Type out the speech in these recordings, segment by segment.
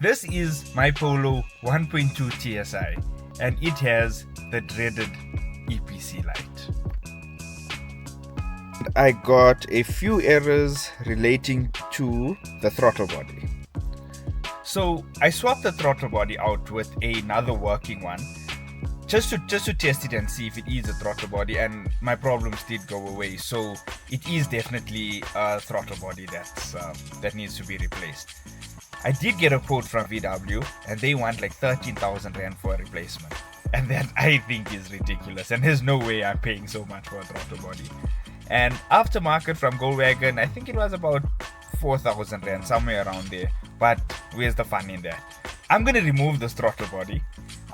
This is my Polo 1.2 TSI and it has the dreaded EPC light. I got a few errors relating to the throttle body. So I swapped the throttle body out with another working one just to test it and see if it is a throttle body, and my problems did go away. So it is definitely a throttle body that needs to be replaced. I did get a quote from VW and they want like 13,000 Rand for a replacement. And that I think is ridiculous, and there's no way I'm paying so much for a throttle body. And aftermarket from Goldwagon, I think it was about 4,000 Rand, somewhere around there. But where's the fun in that? I'm gonna remove this throttle body.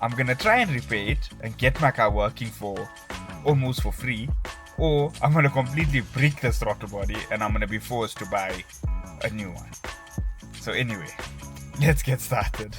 I'm gonna try and repair it and get my car working for almost for free. Or I'm gonna completely brick this throttle body and I'm gonna be forced to buy a new one. So anyway, let's get started.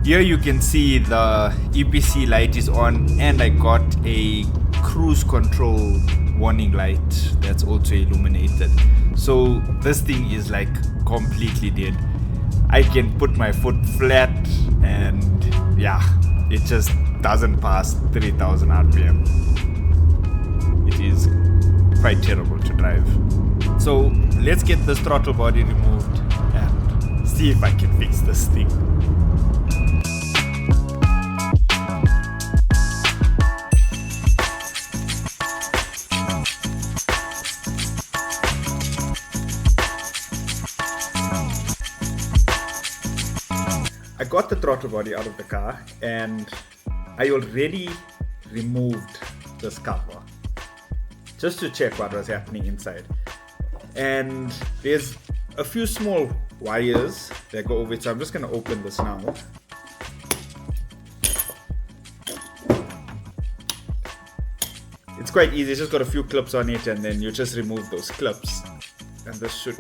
Here you can see the EPC light is on, and I got a cruise control warning light that's also illuminated. So this thing is like completely dead. I can put my foot flat and yeah, it just doesn't pass 3000 RPM. It is quite terrible to drive. So let's get this throttle body removed and see if I can fix this thing. I got the throttle body out of the car and I already removed this cover just to check what was happening inside. And there's a few small wires that go over it, so I'm just going to open this now. It's quite easy, it's just got a few clips on it and then you just remove those clips and this should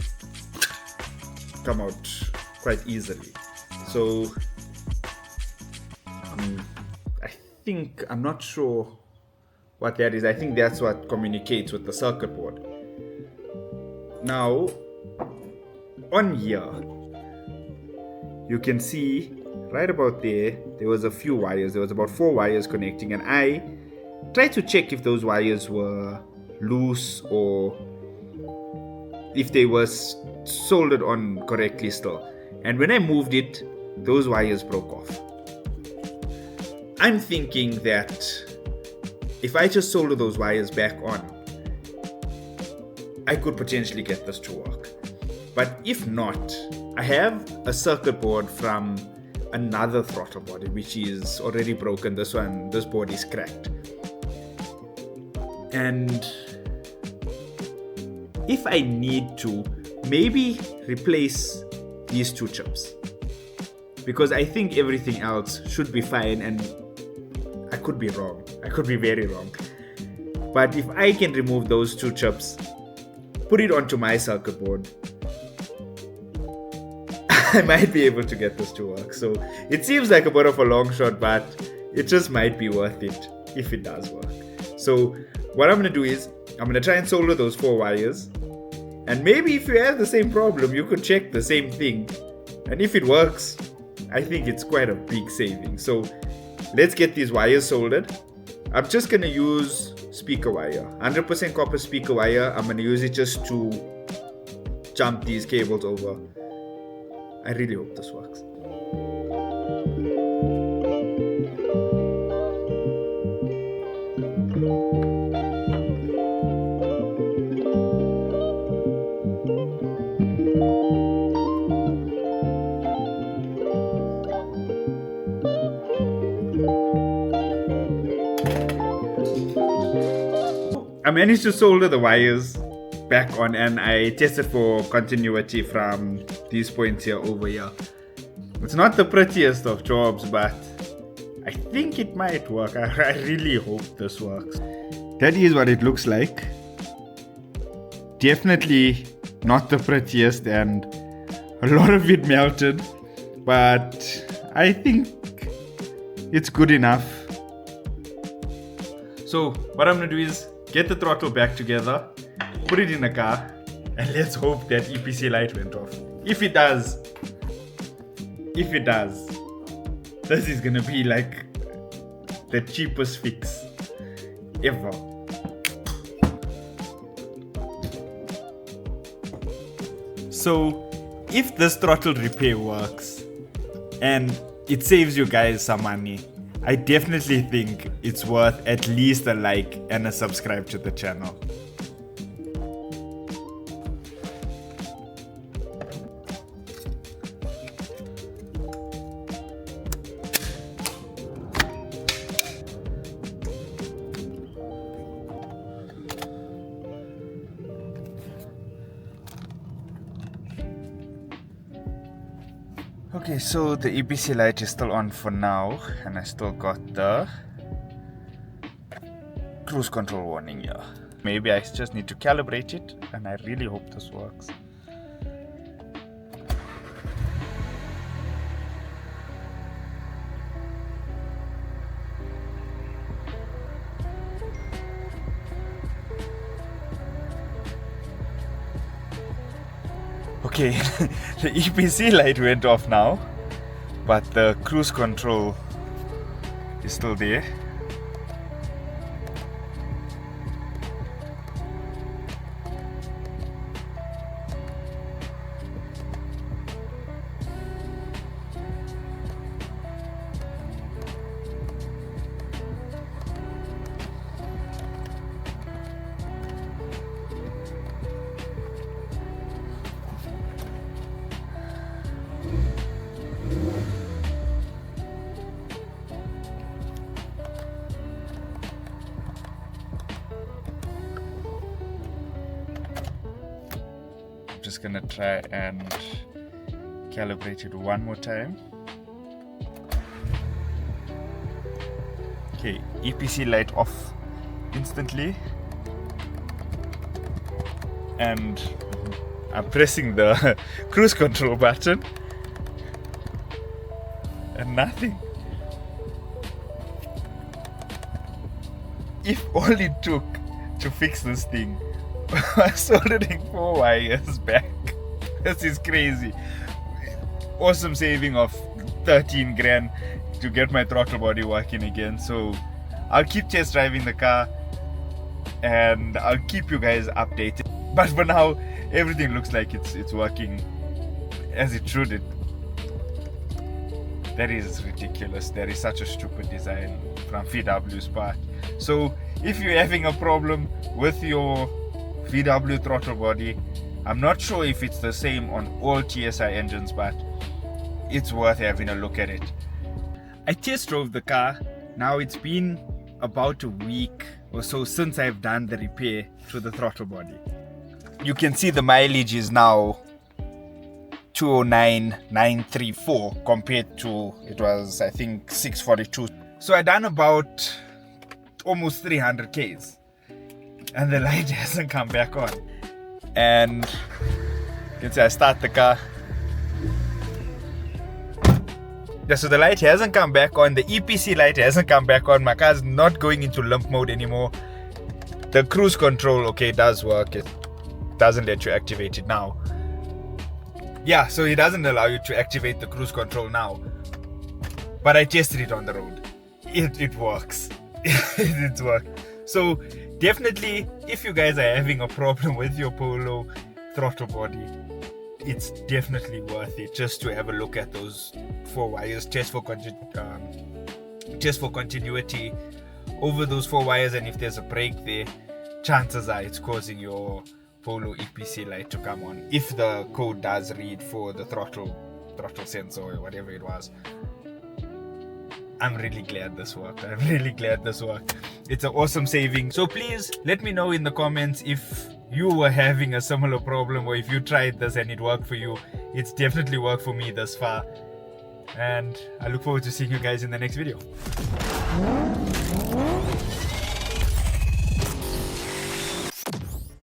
come out quite easily. So I'm not sure what that is. I think that's what communicates with the circuit board. Now, on here, you can see right about there was a few wires. There was about 4 wires connecting, and I tried to check if those wires were loose or if they were soldered on correctly still. And when I moved it, those wires broke off. I'm thinking that if I just solder those wires back on, I could potentially get this to work. But if not, I have a circuit board from another throttle body which is already broken. This board is cracked. And if I need to, maybe replace these 2 chips, because I think everything else should be fine, and I could be wrong. I could be very wrong. But if I can remove those 2 chips, put it onto my circuit board, I might be able to get this to work. So it seems like a bit of a long shot, but it just might be worth it if it does work. So what I'm going to do is I'm going to try and solder those 4 wires. And maybe if you have the same problem, you could check the same thing. And if it works, I think it's quite a big saving. So let's get these wires soldered. I'm just going to use speaker wire, 100% copper speaker wire. I'm going to use it just to jump these cables over. I really hope this works. I managed to solder the wires back on, and I tested for continuity from these points here over here. It's not the prettiest of jobs, but I think it might work. I really hope this works. That is what it looks like. Definitely not the prettiest, and a lot of it melted, but I think it's good enough. So what I'm gonna do is get the throttle back together, put it in the car, and let's hope that EPC light went off. If it does, this is gonna be like the cheapest fix ever. So if this throttle repair works and it saves you guys some money, I definitely think it's worth at least a like and a subscribe to the channel. Okay, so the EPC light is still on for now, and I still got the cruise control warning here. Maybe I just need to calibrate it, and I really hope this works. Okay, the EPC light went off now, but the cruise control is still there. Just gonna try and calibrate it one more time. Okay, EPC light off instantly, and I'm pressing the cruise control button and nothing. If all it took to fix this thing was soldering 4 wires back. This is crazy. Awesome saving of 13 grand to get my throttle body working again. So I'll keep test driving the car and I'll keep you guys updated. But for now, everything looks like it's working as it should. That is ridiculous. That is such a stupid design from VW's part. So if you're having a problem with your VW throttle body, I'm not sure if it's the same on all TSI engines, but it's worth having a look at it. I test drove the car. Now it's been about a week or so since I've done the repair to the throttle body. You can see the mileage is now 209,934 compared to, it was I think 642. So I done about almost 300 Ks. And the light hasn't come back on. And you can see I start the car. Yeah, so the light hasn't come back on. The EPC light hasn't come back on. My car's not going into limp mode anymore. The cruise control, okay, does work. It doesn't let you activate it now. Yeah, so it doesn't allow you to activate the cruise control now. But I tested it on the road. It works. It works. So definitely, if you guys are having a problem with your Polo throttle body, it's definitely worth it just to have a look at those 4 wires, just for continuity over those 4 wires. And if there's a break there, chances are it's causing your Polo EPC light to come on, if the code does read for the throttle sensor or whatever it was. I'm really glad this worked. It's an awesome saving. So please let me know in the comments if you were having a similar problem or if you tried this and it worked for you. It's definitely worked for me thus far. And I look forward to seeing you guys in the next video.